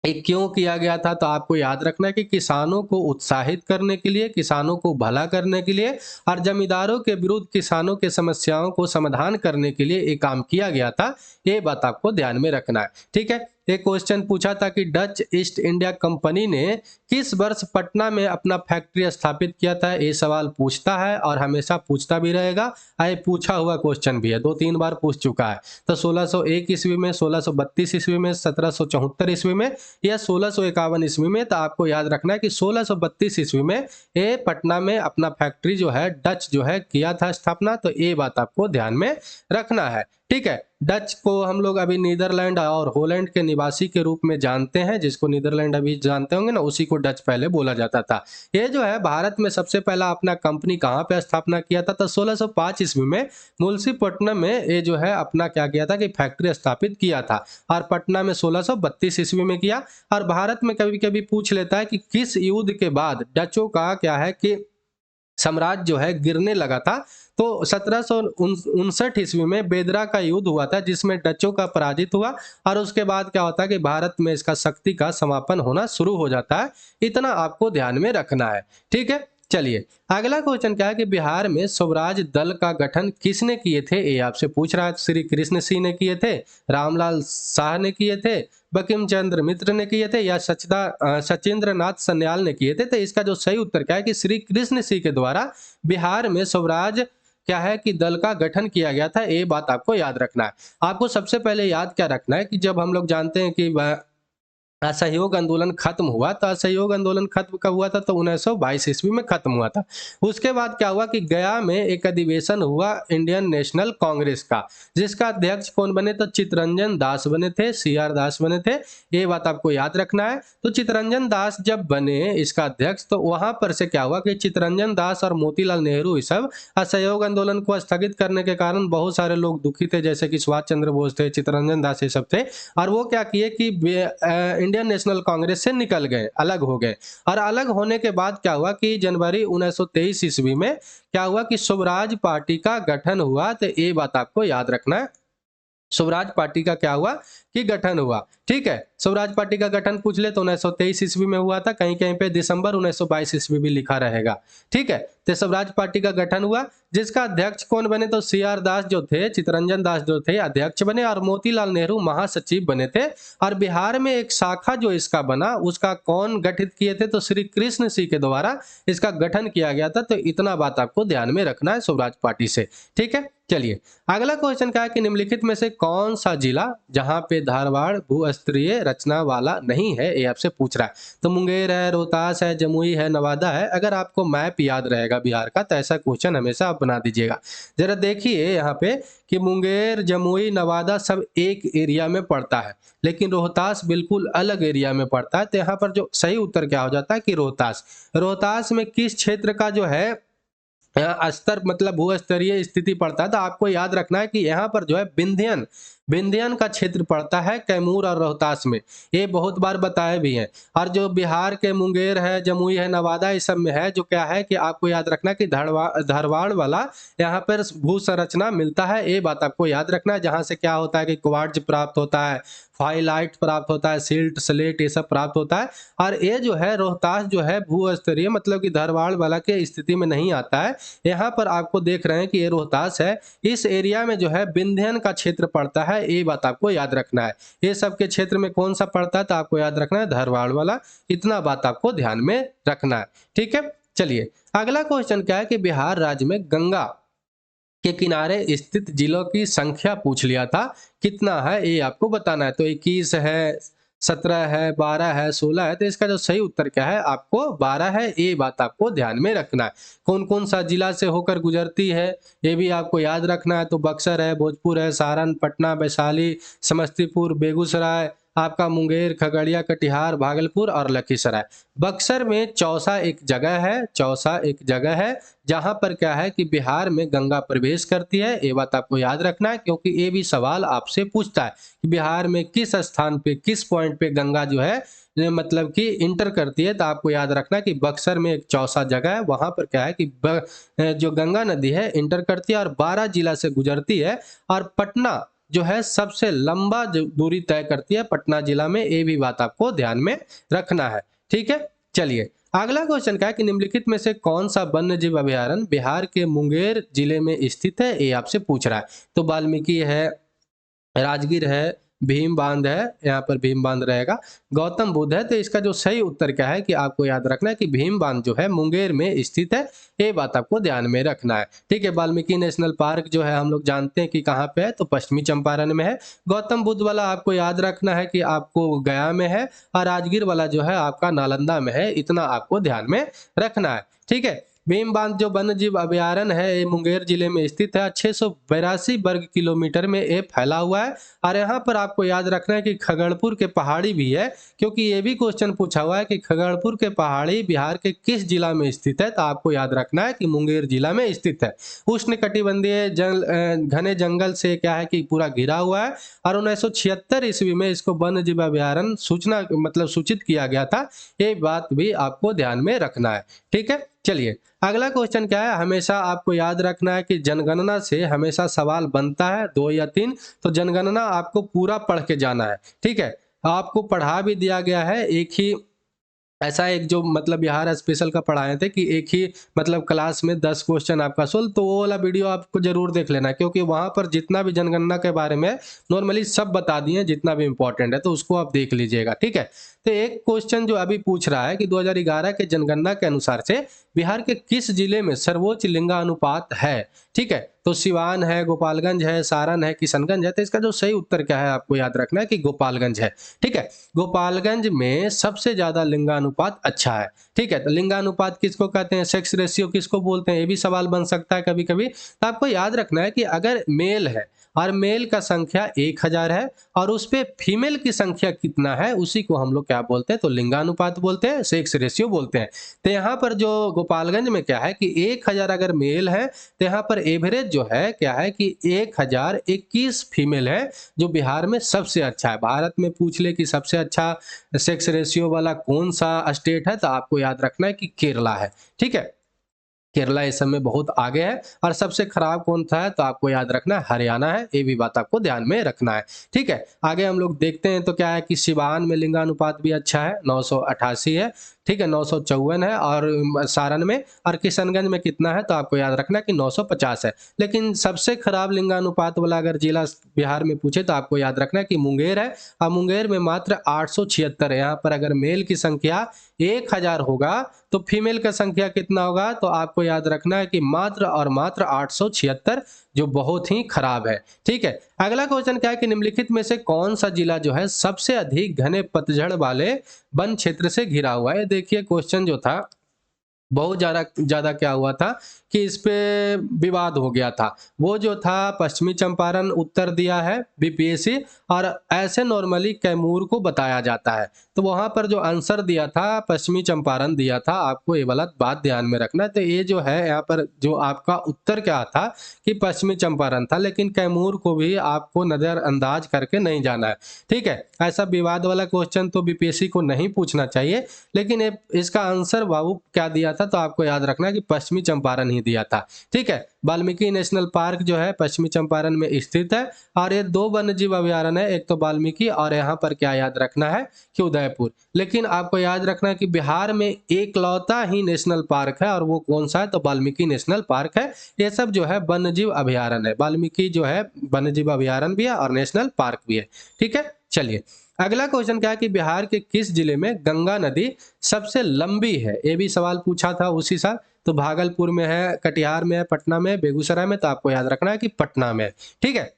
A: ये क्यों किया गया था, तो आपको याद रखना है कि किसानों को उत्साहित करने के लिए, किसानों को भला करने के लिए और जमींदारों के विरुद्ध किसानों के समस्याओं को समाधान करने के लिए ये काम किया गया था। ये बात आपको ध्यान में रखना है। ठीक है, एक क्वेश्चन पूछा था कि डच ईस्ट इंडिया कंपनी ने किस वर्ष पटना में अपना फैक्ट्री स्थापित किया था। ये सवाल पूछता है और हमेशा पूछता भी रहेगा। ये पूछा हुआ क्वेश्चन भी है, 2-3 बार पूछ चुका है। तो 1601 ईस्वी में, 1632 ईस्वी में, 1774 ईस्वी में या 1651 ईस्वी में। तो आपको याद रखना है कि 1632 ईस्वी में ये पटना में अपना फैक्ट्री जो है डच जो है किया था स्थापना। तो ये बात आपको ध्यान में रखना है। ठीक है, डच को हम लोग अभी नीदरलैंड और हॉलैंड के निवासी के रूप में जानते हैं। जिसको नीदरलैंड अभी जानते होंगे ना, उसी को डच पहले बोला जाता था। ये जो है भारत में सबसे पहला अपना कंपनी कहाँ पे स्थापना किया था, तो 1605 ईस्वी में मुंशीपट्टनम में ये जो है अपना क्या किया था कि फैक्ट्री स्थापित किया था। और पटना में 1632 ईस्वी में किया। और भारत में कभी कभी पूछ लेता है कि किस युद्ध के बाद डचों का क्या है कि साम्राज्य जो है गिरने लगा था। तो 1759 ईस्वी में बेदरा का युद्ध हुआ था, जिसमें डचों का पराजित हुआ। और उसके बाद क्या होता है कि भारत में इसका शक्ति का समापन होना शुरू हो जाता है। इतना आपको ध्यान में रखना है। ठीक है, चलिए अगला क्वेश्चन क्या है कि बिहार में स्वराज दल का गठन किसने किए थे, ये आपसे पूछ रहा है। श्री कृष्ण सिंह ने किए थे, रामलाल शाह ने किए थे, बंकिम चंद्र मित्र ने किए थे या सचिंद्र नाथ सन्याल ने किए थे। तो इसका जो सही उत्तर क्या है कि श्री कृष्ण सिंह के द्वारा बिहार में स्वराज क्या है कि दल का गठन किया गया था। ये बात आपको याद रखना है। आपको सबसे पहले याद क्या रखना है कि जब हम लोग जानते हैं कि असहयोग आंदोलन खत्म हुआ, तो असहयोग आंदोलन खत्म कब हुआ था, तो 1922 ईस्वी में खत्म हुआ था। उसके बाद क्या हुआ कि गया में एक अधिवेशन हुआ इंडियन नेशनल कांग्रेस का, जिसका अध्यक्ष कौन बने, तो चित्तरंजन दास बने थे, CR दास बने थे। ये बात आपको याद रखना है। तो चित्तरंजन दास जब बने इसका अध्यक्ष, तो वहां पर से क्या हुआ कि चित्तरंजन दास और मोतीलाल नेहरू ये सब असहयोग आंदोलन को स्थगित करने के कारण बहुत सारे लोग दुखी थे, जैसे कि सुभाष चंद्र बोस थे, चित्तरंजन दास ये सब थे। और वो क्या किए कि इंडियन नेशनल कांग्रेस से निकल गए, अलग हो गए। और अलग होने के बाद क्या हुआ कि जनवरी 1923 ईस्वी में क्या हुआ कि स्वराज पार्टी का गठन हुआ। तो ये बात आपको याद रखना है, स्वराज पार्टी का क्या हुआ कि गठन हुआ। ठीक है, स्वराज पार्टी का गठन पूछ ले तो 1923 ईस्वी में हुआ था, कहीं कहीं पे दिसंबर 1922 ईस्वी भी लिखा रहेगा। ठीक है, तो स्वराज पार्टी का गठन हुआ, जिसका अध्यक्ष कौन बने, तो CR दास जो थे, चित्तरंजन दास जो थे अध्यक्ष बने और मोतीलाल नेहरू महासचिव बने थे। और बिहार में एक शाखा जो इसका बना, उसका कौन गठित किए थे, तो श्री कृष्ण सिंह के द्वारा इसका गठन किया गया था। तो इतना बात आपको ध्यान में रखना है स्वराज पार्टी से। ठीक है, चलिए अगला क्वेश्चन क्या है कि निम्नलिखित में से कौन सा जिला जहां पे धारवाड़ भूस्तरीय रचना वाला नहीं है, ये आपसे पूछ रहा है। तो मुंगेर है, रोहतास है, जमुई है, नवादा है। अगर आपको मैप याद रहेगा बिहार का, तो ऐसा क्वेश्चन हमेशा आप बना दीजिएगा। जरा देखिए यहाँ पे कि मुंगेर, जमुई, नवादा सब एक एरिया में पड़ता है, लेकिन रोहतास बिल्कुल अलग एरिया में पड़ता है। तो यहाँ पर जो सही उत्तर क्या हो जाता है कि रोहतास। रोहतास में किस क्षेत्र का जो है स्तर मतलब भूस्तरीय स्थिति पड़ता है, तो आपको याद रखना है कि यहाँ पर जो है विंध्यन का क्षेत्र पड़ता है कैमूर और रोहतास में। ये बहुत बार बताए भी हैं। और जो बिहार के मुंगेर है, जमुई है, नवादा इस सब में है, जो क्या है कि आपको याद रखना कि धारवाड़ वाला यहाँ पर भू संरचना मिलता है। ये बात आपको याद रखना है, जहाँ से क्या होता है कि क्वार्ट्ज प्राप्त होता है, फाइलाइट प्राप्त होता है, सिल्ट, स्लेट ये सब प्राप्त होता है। और ये जो है रोहतास जो है भूस्तरीय मतलब कि धारवाड़ वाला के स्थिति में नहीं आता है। यहाँ पर आपको देख रहे हैं कि ये रोहतास है, इस एरिया में जो है विंध्यन का क्षेत्र पड़ता है। ये बात आपको याद रखना है। ये सब के क्षेत्र में कौन सा पड़ता है, तो आपको याद रखना है धारवाड़ वाला। इतना बात आपको ध्यान में रखना है। ठीक है, चलिए अगला क्वेश्चन क्या है कि बिहार राज्य में गंगा के किनारे स्थित जिलों की संख्या पूछ लिया था, कितना है ये आपको बताना है। तो 21 है, 17 है, 12 है, 16 है। तो इसका जो सही उत्तर क्या है, आपको 12 है। ये बात आपको ध्यान में रखना है। कौन कौन सा जिला से होकर गुजरती है ये भी आपको याद रखना है। तो बक्सर है, भोजपुर है, सारण, पटना, वैशाली, समस्तीपुर, बेगूसराय, आपका मुंगेर, खगड़िया, कटिहार, भागलपुर और लखीसराय। बक्सर में चौसा एक जगह है, चौसा एक जगह है जहां पर क्या है कि बिहार में गंगा प्रवेश करती है। ये बात आपको याद रखना है, क्योंकि ये भी सवाल आपसे पूछता है कि बिहार में किस स्थान पे, किस पॉइंट पे गंगा जो है मतलब कि इंटर करती है। तो आपको याद रखना है कि बक्सर में एक चौसा जगह है, वहां पर क्या है कि जो गंगा नदी है इंटर करती है और 12 जिला से गुजरती है। और पटना जो है सबसे लंबा दूरी तय करती है पटना जिला में। ये भी बात आपको ध्यान में रखना है, ठीक है। चलिए अगला क्वेश्चन क्या है कि निम्नलिखित में से कौन सा वन्य जीव अभयारण्य बिहार के मुंगेर जिले में स्थित है, ये आपसे पूछ रहा है। तो वाल्मीकि है, राजगीर है, भीम बांध है, यहाँ पर भीम बांध रहेगा, गौतम बुद्ध है। तो इसका जो सही उत्तर क्या है कि आपको याद रखना है कि भीम बांध जो है मुंगेर में स्थित है। ये बात आपको ध्यान में रखना है, ठीक है। वाल्मीकि नेशनल पार्क जो है हम लोग जानते हैं कि कहाँ पे है, तो पश्चिमी चंपारण में है। गौतम बुद्ध वाला आपको याद रखना है कि आपको गया में है, और राजगीर वाला जो है आपका नालंदा में है। इतना आपको ध्यान में रखना है, ठीक है। भीम बांध जो वन्य जीव अभयारण्य है ये मुंगेर जिले में स्थित है। 682 वर्ग किलोमीटर में ये फैला हुआ है। और यहाँ पर आपको याद रखना है कि खगड़पुर के पहाड़ी भी है, क्योंकि ये भी क्वेश्चन पूछा हुआ है कि खगड़पुर के पहाड़ी बिहार के किस जिला में स्थित है। तो आपको याद रखना है कि मुंगेर जिला में स्थित है। उष्णकटिबंधीय घने जंगल से क्या है कि पूरा घिरा हुआ है। और 1976 ईस्वी में इसको वन्य जीव अभयारण्य सूचना मतलब सूचित किया गया था। ये बात भी आपको ध्यान में रखना है, ठीक है। चलिए अगला क्वेश्चन क्या है, हमेशा आपको याद रखना है कि जनगणना से हमेशा सवाल बनता है 2 या 3। तो जनगणना आपको पूरा पढ़ के जाना है, ठीक है। आपको पढ़ा भी दिया गया है, एक ही ऐसा एक जो मतलब बिहार स्पेशल का पढ़ाए थे कि एक ही मतलब क्लास में 10 क्वेश्चन आपका सोल्व। तो वो वाला वीडियो आपको जरूर देख लेना, क्योंकि वहां पर जितना भी जनगणना के बारे में नॉर्मली सब बता दिए जितना भी इंपॉर्टेंट है। तो उसको आप देख लीजिएगा, ठीक है। तो एक क्वेश्चन जो अभी पूछ रहा है कि 2011 के जनगणना के अनुसार से बिहार के किस जिले में सर्वोच्च लिंगानुपात है, ठीक है। तो सिवान है, गोपालगंज है, सारण है, किशनगंज है। तो इसका जो सही उत्तर क्या है आपको याद रखना है कि गोपालगंज है, ठीक है। गोपालगंज में सबसे ज्यादा लिंगानुपात अच्छा है, ठीक है। तो लिंगानुपात किसको कहते हैं, सेक्स रेशियो किसको बोलते हैं, ये भी सवाल बन सकता है कभी कभी। तो आपको याद रखना है कि अगर मेल है और मेल का संख्या 1000 है और उस पे फीमेल की संख्या कितना है, उसी को हम लोग क्या बोलते हैं, तो लिंगानुपात बोलते हैं, सेक्स रेशियो बोलते हैं। तो यहाँ पर जो गोपालगंज में क्या है कि 1000 अगर मेल है तो यहाँ पर एवरेज जो है क्या है कि 1021 फीमेल है, जो बिहार में सबसे अच्छा है। भारत में पूछ ले कि सबसे अच्छा सेक्स रेशियो वाला कौन सा स्टेट है, तो आपको याद रखना है कि केरला है, ठीक है। केरला इस समय बहुत आगे है। और सबसे खराब कौन सा है, तो आपको याद रखना है हरियाणा है। ये भी बात आपको ध्यान में रखना है, ठीक है। आगे हम लोग देखते हैं तो क्या है कि सिवान में लिंगानुपात भी अच्छा है, 988 है, ठीक है, 954 है। और सारण में और किशनगंज में कितना है, तो आपको याद रखना है कि 950 है। लेकिन सबसे खराब लिंगानुपात वाला अगर जिला बिहार में पूछे तो आपको याद रखना है कि मुंगेर है। और मुंगेर में मात्र 876 है। यहाँ पर अगर मेल की संख्या 1000 होगा तो फीमेल का संख्या कितना होगा, तो आपको याद रखना है कि मात्र और मात्र 876, जो बहुत ही खराब है, ठीक है। अगला क्वेश्चन क्या है कि निम्नलिखित में से कौन सा जिला जो है सबसे अधिक घने पतझड़ वाले वन क्षेत्र से घिरा हुआ है। देखिए क्वेश्चन जो था बहुत ज्यादा ज्यादा क्या हुआ था कि इस पे विवाद हो गया था। वो जो था पश्चिमी चंपारण उत्तर दिया है बीपीएससी, और ऐसे नॉर्मली कैमूर को बताया जाता है। तो वहां पर जो आंसर दिया था पश्चिमी चंपारण दिया था। आपको ये वाला बात ध्यान में रखना है। तो ये जो है यहाँ पर जो आपका उत्तर क्या था कि पश्चिमी चंपारण था, लेकिन कैमूर को भी आपको नजरअंदाज करके नहीं जाना है, ठीक है। ऐसा विवाद वाला क्वेश्चन तो बीपीएससी को नहीं पूछना चाहिए। लेकिन इसका आंसर बाबू क्या दिया था, तो आपको याद रखना है कि पश्चिमी चंपारण ही दिया था, ठीक है। वाल्मीकि नेशनल पार्क जो है पश्चिमी चंपारण में स्थित है। और ये 2 वन्यजीव अभयारण्य है, एक तो वाल्मीकि और यहाँ पर क्या याद रखना है कि उदयपुर। लेकिन आपको याद रखना है कि बिहार में एकलौता ही नेशनल पार्क है, और वो कौन सा है, तो वाल्मीकि नेशनल पार्क है। ये सब जो है वन्यजीव अभयारण्य है। वाल्मीकि जो है वन्यजीव अभयारण्य भी है और नेशनल पार्क भी है, ठीक है। चलिए अगला क्वेश्चन क्या है कि बिहार के किस जिले में गंगा नदी सबसे लंबी है? ये भी सवाल पूछा था उसी साल। तो भागलपुर में है, कटिहार में है, पटना में, बेगूसराय में। तो आपको याद रखना है कि पटना में है। ठीक है।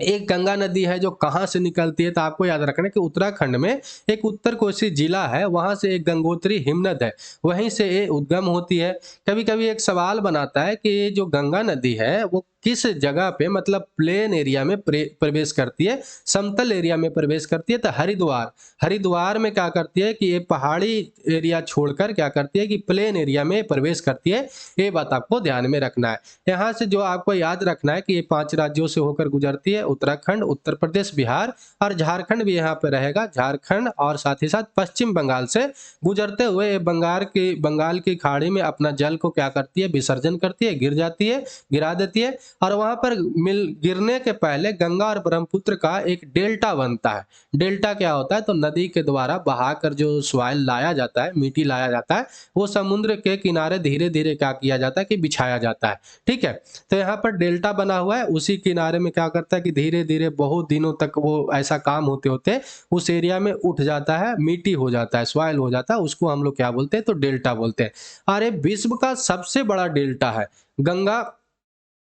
A: एक गंगा नदी है जो कहाँ से निकलती है? तो आपको याद रखना है कि उत्तराखंड में एक उत्तर कोसी जिला है, वहां से एक गंगोत्री हिमनद है, वहीं से ये उद्गम होती है। कभी कभी एक सवाल बनाता है कि ये जो गंगा नदी है वो किस जगह पे, मतलब प्लेन एरिया में प्रवेश करती है, समतल एरिया में प्रवेश करती है? तो हरिद्वार। हरिद्वार में क्या करती है कि ये पहाड़ी एरिया छोड़कर क्या करती है कि प्लेन एरिया में प्रवेश करती है। ये बात आपको ध्यान में रखना है। यहाँ से जो आपको याद रखना है कि ये 5 राज्यों से होकर गुजरती है, उत्तराखंड, उत्तर प्रदेश, बिहार और झारखंड भी यहाँ पे रहेगा। झारखंड और साथ ही साथ पश्चिम बंगाल से गुजरते हुए ये बंगाल की खाड़ी में अपना जल को क्या करती है, विसर्जन करती है, गिर जाती है, गिरा देती है। और वहां पर गिरने के पहले गंगा और ब्रह्मपुत्र का एक डेल्टा बनता है। डेल्टा क्या होता है? तो नदी के द्वारा बहाकर जो सॉइल लाया जाता है, मिट्टी लाया जाता है, वो समुद्र के किनारे धीरे धीरे क्या किया जाता है कि बिछाया जाता है। ठीक है। तो यहाँ पर डेल्टा बना हुआ है, उसी किनारे में क्या करता है कि धीरे धीरे बहुत दिनों तक वो ऐसा काम होते होते उस एरिया में उठ जाता है, मिट्टी हो जाता है, सॉइल हो जाता है। उसको हम लोग क्या बोलते हैं? तो डेल्टा बोलते हैं। और ये विश्व का सबसे बड़ा डेल्टा है। गंगा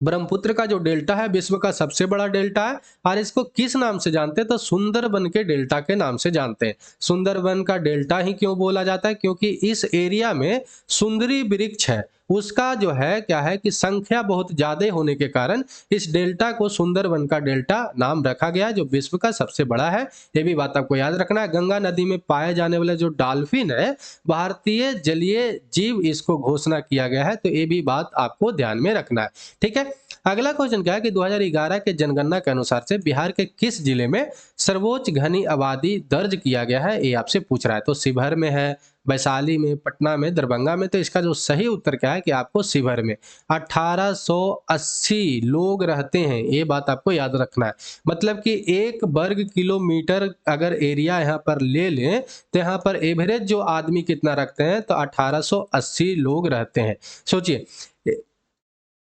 A: ब्रह्मपुत्र का जो डेल्टा है विश्व का सबसे बड़ा डेल्टा है। और इसको किस नाम से जानते हैं? तो सुंदरबन के डेल्टा के नाम से जानते हैं। सुंदरबन का डेल्टा ही क्यों बोला जाता है? क्योंकि इस एरिया में सुंदरी वृक्ष है, उसका जो है क्या है कि संख्या बहुत ज्यादा होने के कारण इस डेल्टा को सुंदरबन का डेल्टा नाम रखा गया है, जो विश्व का सबसे बड़ा है। ये भी बात आपको याद रखना है। गंगा नदी में पाए जाने वाले जो डॉल्फिन है, भारतीय जलीय जीव इसको घोषणा किया गया है। तो ये भी बात आपको ध्यान में रखना है। ठीक है। अगला क्वेश्चन क्या है कि 2011 के जनगणना के अनुसार से बिहार के किस जिले में सर्वोच्च घनी आबादी दर्ज किया गया है? ये आपसे पूछ रहा है। तो शिवहर में है, वैशाली में, पटना में, दरभंगा में। तो इसका जो सही उत्तर क्या है कि आपको शिवहर में 1880 लोग रहते हैं। ये बात आपको याद रखना है। मतलब कि 1 वर्ग किलोमीटर अगर एरिया यहाँ पर ले लें तो यहाँ पर एवरेज जो आदमी कितना रखते हैं? तो 1880 लोग रहते हैं। सोचिए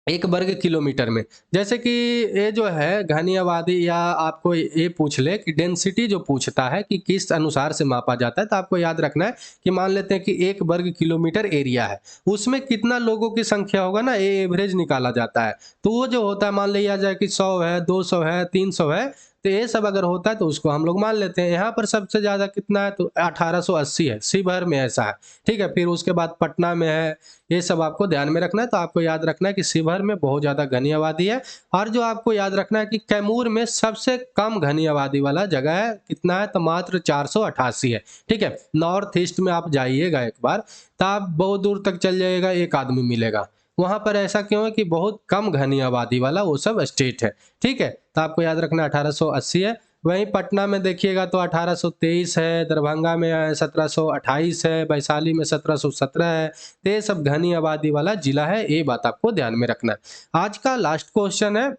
A: 1 वर्ग किलोमीटर में। जैसे कि ये जो है घनी आबादी, या आपको ये पूछ ले कि डेंसिटी जो पूछता है कि किस अनुसार से मापा जाता है, तो आपको याद रखना है कि मान लेते हैं कि 1 वर्ग किलोमीटर एरिया है, उसमें कितना लोगों की संख्या होगा ना, ये एवरेज निकाला जाता है। तो वो जो होता है, मान लिया जाए कि 100 है, 200 है, 300 है, तो ये सब अगर होता है तो उसको हम लोग मान लेते हैं। यहाँ पर सबसे ज्यादा कितना है? तो 1880 है, शिवहर में ऐसा है। ठीक है। फिर उसके बाद पटना में है। ये सब आपको ध्यान में रखना है। तो आपको याद रखना है कि शिवहर में बहुत ज्यादा घनी आबादी है। और जो आपको याद रखना है कि कैमूर में सबसे कम घनी आबादी वाला जगह है। कितना है? तो मात्र 488 है। ठीक है। नॉर्थ ईस्ट में आप जाइएगा एक बार, तो आप बहुत दूर तक चल जाइएगा, एक आदमी मिलेगा वहां पर। ऐसा क्यों है कि बहुत कम घनी आबादी वाला वो सब स्टेट है। ठीक है। तो आपको याद रखना 1880 है। वहीं पटना में देखिएगा तो 1823 है, दरभंगा में 1728 है, वैशाली में 1717 है। तो ये सब घनी आबादी वाला जिला है। ये बात आपको ध्यान में रखना है। आज का लास्ट क्वेश्चन है।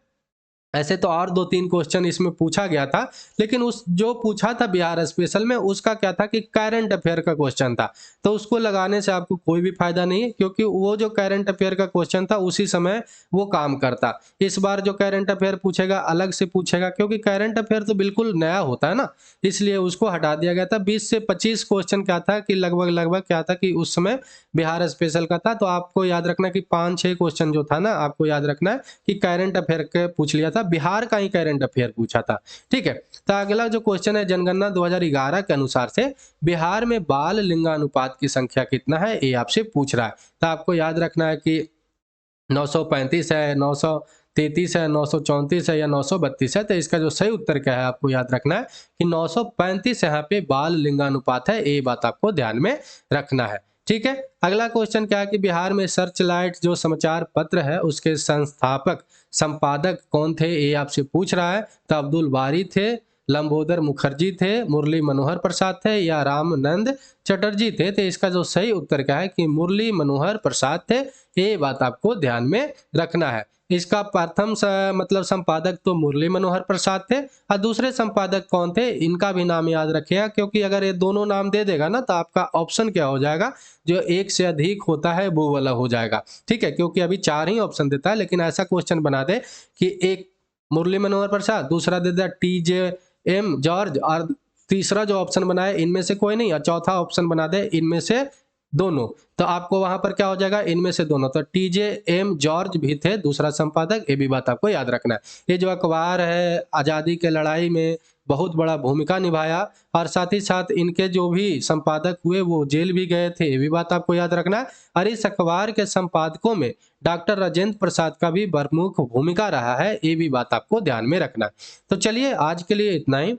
A: ऐसे तो और 2-3 क्वेश्चन इसमें पूछा गया था, लेकिन उस जो पूछा था बिहार स्पेशल में उसका क्या था कि करंट अफेयर का क्वेश्चन था। तो उसको लगाने से आपको कोई भी फायदा नहीं है, क्योंकि वो जो करंट अफेयर का क्वेश्चन था उसी समय वो काम करता। इस बार जो करंट अफेयर पूछेगा अलग से पूछेगा, क्योंकि करंट अफेयर तो बिल्कुल नया होता है ना, इसलिए उसको हटा दिया गया था। 20 से 25 क्वेश्चन क्या था कि लगभग लगभग क्या था कि उस समय बिहार स्पेशल का था। तो आपको याद रखना कि 5-6 क्वेश्चन जो था ना, आपको याद रखना है कि करंट अफेयर के पूछ लिया था, बिहार का ही करंट अफेयर पूछा था। ठीक है। तो अगला जो क्वेश्चन है, जनगणना 2011 के अनुसार से बिहार में बाल लिंगानुपात की संख्या कितना है? ये आपसे पूछ रहा है। तो आपको याद रखना है कि 935 है, 933 है, 934 है या 932 है। तो इसका जो सही उत्तर क्या है आपको याद रखना है कि 935 यहाँ पे बाल लिंगानुपात है। ये बात आपको ध्यान में रखना है। ठीक है। अगला क्वेश्चन क्या है कि बिहार में सर्च लाइट जो समाचार पत्र है उसके संस्थापक संपादक कौन थे? ये आपसे पूछ रहा है। तो अब्दुल बारी थे, लंबोदर मुखर्जी थे, मुरली मनोहर प्रसाद थे या रामनंद चटर्जी थे? तो इसका जो सही उत्तर क्या है कि मुरली मनोहर प्रसाद थे। ये बात आपको ध्यान में रखना है। इसका प्रथम मतलब संपादक तो मुरली मनोहर प्रसाद थे, और दूसरे संपादक कौन थे इनका भी नाम याद रखिएगा, क्योंकि अगर ये दोनों नाम दे देगा ना तो आपका ऑप्शन क्या हो जाएगा, जो एक से अधिक होता है वो वाला हो जाएगा। ठीक है। क्योंकि अभी 4 ही ऑप्शन देता है, लेकिन ऐसा क्वेश्चन बना दे कि एक मुरली मनोहर प्रसाद, दूसरा दे दिया TJ M जॉर्ज, और तीसरा जो ऑप्शन बनाए इनमें से कोई नहीं और चौथा ऑप्शन बना दे इनमें से दोनों, तो आपको वहां पर क्या हो जाएगा, इनमें से दोनों। तो टीजे एम जॉर्ज भी थे दूसरा संपादक, ये भी बात आपको याद रखना है। ये जो अखबार है आज़ादी के लड़ाई में बहुत बड़ा भूमिका निभाया और साथ ही साथ इनके जो भी संपादक हुए वो जेल भी गए थे, ये भी बात आपको याद रखना है। और इस अखबार के संपादकों में डॉक्टर राजेंद्र प्रसाद का भी प्रमुख भूमिका रहा है, ये भी बात आपको ध्यान में रखना है। तो चलिए आज के लिए इतना ही।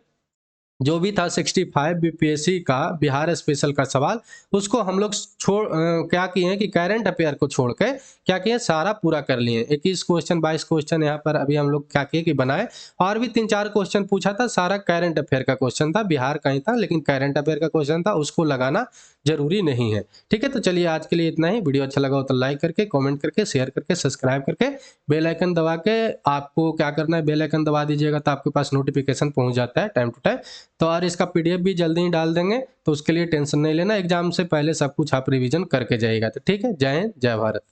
A: जो भी था 65 बीपीएससी का बिहार स्पेशल का सवाल, उसको हम लोग क्या किए हैं कि करंट अफेयर को छोड़ के क्या किए, सारा पूरा कर लिए। 21 क्वेश्चन 22 क्वेश्चन यहाँ पर अभी हम लोग क्या किए कि बनाए, और भी 3-4 क्वेश्चन पूछा था, सारा करंट अफेयर का क्वेश्चन था, बिहार का ही था लेकिन करंट अफेयर का क्वेश्चन था, उसको लगाना जरूरी नहीं है। ठीक है, तो चलिए आज के लिए इतना ही। वीडियो अच्छा लगा हो तो लाइक करके, कमेंट करके, शेयर करके, सब्सक्राइब करके, बेल आइकन दबा के, आपको क्या करना है, बेल आइकन दबा दीजिएगा तो आपके पास नोटिफिकेशन पहुंच जाता है टाइम टू टाइम। तो और इसका पीडीएफ भी जल्दी ही डाल देंगे, तो उसके लिए टेंशन नहीं लेना, एग्जाम से पहले सब कुछ आप रिवीजन करके जाइएगा। तो ठीक है, जय हिंद, जय भारत।